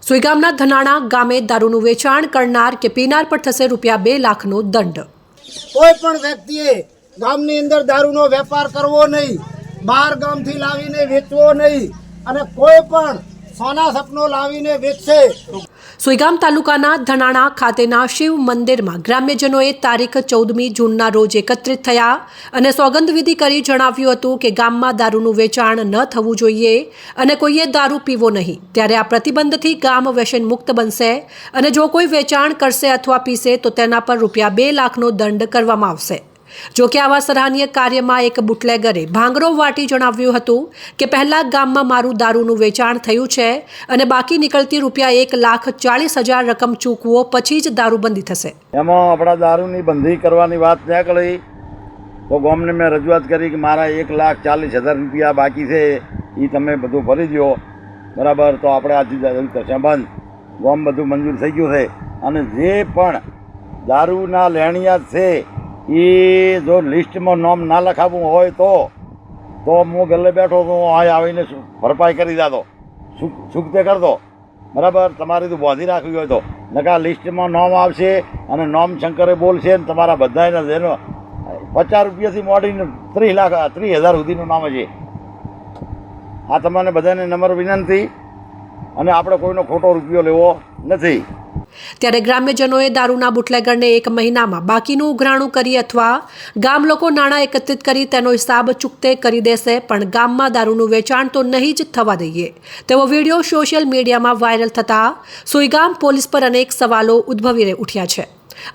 સુઈગામના ધનાણા ગામે દારૂનું વેચાણ કરનાર કે પીનાર પર થશે ₹2 લાખનો દંડ। કોઈ પણ વ્યક્તિએ ગામની અંદર દારૂનો વેપાર કરવો નહીં, બહાર ગામથી લાવીને વેચવો નહીં અને કોઈ પણ સોના સપનો લાવીને વેચશે। સુઈગામ તાલુકાના ધનાણા ખાતેના શિવ મંદિરમાં ગ્રામ્યજનોએ તારીખ 14મી જૂનના રોજ એકત્રિત થયા અને સોગંદવિધિ કરી જણાવ્યું હતું કે ગામમાં દારૂનું વેચાણ ન થવું જોઈએ અને કોઈએ દારૂ પીવો નહીં। ત્યારે આ પ્રતિબંધથી ગામ વ્યસન મુક્ત બનશે અને જો કોઈ વેચાણ કરશે અથવા પીશે તો તેના પર ₹2 લાખનો દંડ કરવામાં આવશે। જો કે આવા સરાહનીય કાર્યમાં એક બુટલેગરે ભાંગરો વાટી જણાવ્યું હતું કે પહેલા ગામમાં મારું દારૂનું વેચાણ થયું છે અને બાકી નીકળતી ₹1,40,000 રકમ ચૂકવો પછી જ દારૂબંધી થશે। એમાં આપણા દારૂની બંધી કરવાની વાત નીકળી તો ગામને મેં રજૂઆત કરી કે મારા ₹1,40,000 બાકી છે, એ તમે બધું ભરી દો, બરાબર। તો આપણે આજથી થશે બંધ, ગામ બધું મંજૂર થઈ ગયું છે અને જે પણ દારૂના લેણિયા છે એ જો લિસ્ટમાં નામ ના લખાવવું હોય તો હું ગલ્લે બેઠો તો આ આવીને ભરપાઈ કરી દાદો, સુખતે કરતો, બરાબર। તમારે તો બાંધી રાખવી હોય તો નકા લિસ્ટમાં નામ આવશે અને નામ શંકરે બોલશે ને તમારા બધાના જેનો ₹50થી મોડીને 30,000 સુધીનું નામ છે। આ તમને બધાને નમ્ર વિનંતી, અને આપણે કોઈનો ખોટો રૂપિયો લેવો નથી। ત્યારે ગ્રામ્યજનોએ દારૂના બુટલેગરને 1 મહિનામાં બાકીનું ઉઘરાણું કરી અથવા ગામ લોકો નાણાં એકત્રિત કરી તેનો હિસાબ ચૂકતે કરી દેશે, પણ ગામમાં દારૂનું વેચાણ તો નહીં જ થવા દઈએ તેવો વિડીયો સોશિયલ મીડિયામાં વાયરલ થતાં સુઈગામ પોલીસ પર અનેક સવાલો ઉદ્ભવી ઉઠ્યા છે।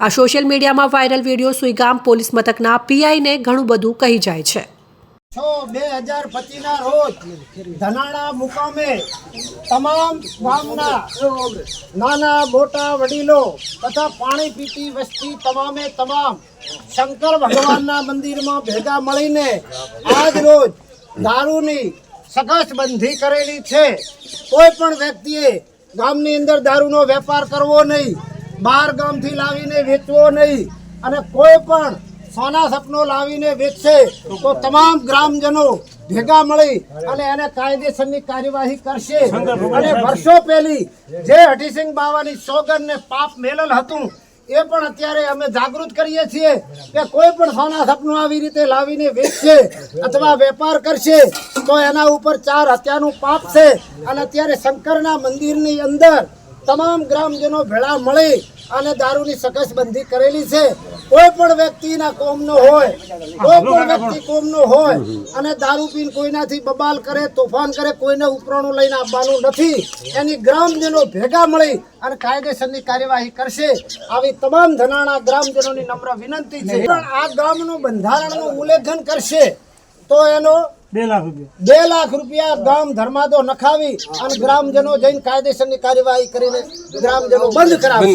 આ સોશિયલ મીડિયામાં વાયરલ વિડીયો સુઈગામ પોલીસ મથકના પીઆઈને ઘણું બધું કહી જાય છે। 6/2025 રોજ ધનાણા મુકામે તમામ ગામના નાના મોટા વડીલો તથા પાણી પીતી વસ્તી તમામે તમામ શંકર ભગવાનના મંદિરમાં ભેગા મળીને આજ રોજ દારૂની સકસબંધી કરેલી છે। કોઈ પણ વ્યક્તિએ ગામની અંદર દારૂનો વેપાર કરવો નહીં, બહાર ગામથી લાવીને વેચવો નહીં અને કોઈ પણ સોના સપનો લાવીને વેચશે તો તમામ ગ્રામજનો ભેગા મળી અને એને કાયદેસરની કાર્યવાહી કરશે। અને વર્ષો પહેલી જે હઠીસિંહ બાવાની સોગંદ ને પાપ મેલેલ હતું એ પણ અત્યારે અમે જાગૃત કરીએ છીએ કે કોઈ પણ સોના સપનું આવી રીતે લાવીને વેચશે અથવા વેપાર કરશે તો એના ઉપર 4 હત્યાનું પાપ છે। અને અત્યારે શંકરના મંદિરની અંદર તમામ ગ્રામજનો ભેળા મળી અને દારૂની સકસબંધી કરેલી છે। કોઈ પણ વ્યક્તિના કોમનો હોય, કોઈ પણ વ્યક્તિ કોમનો હોય અને દારૂ પીને કોઈનાથી બબાલ કરે, તોફાન કરે, કોઈને ઉપરાણું લઈને આવવાનું નથી। એની ગ્રામજનો ભેગા મળી અને કાયદેસરની કાર્યવાહી કરશે। આવી તમામ ધનાણા ગ્રામજનોની નમ્ર વિનંતી છે। પણ આ ગામનું બંધારણનું ઉલ્લેખન કરશે તો એનો ₹2 લાખ ગામ ધર્માદો નખાવી અને ગ્રામજનો જઈને કાયદેસરની કાર્યવાહી કરીને ગ્રામજનો બંધ કરાવે।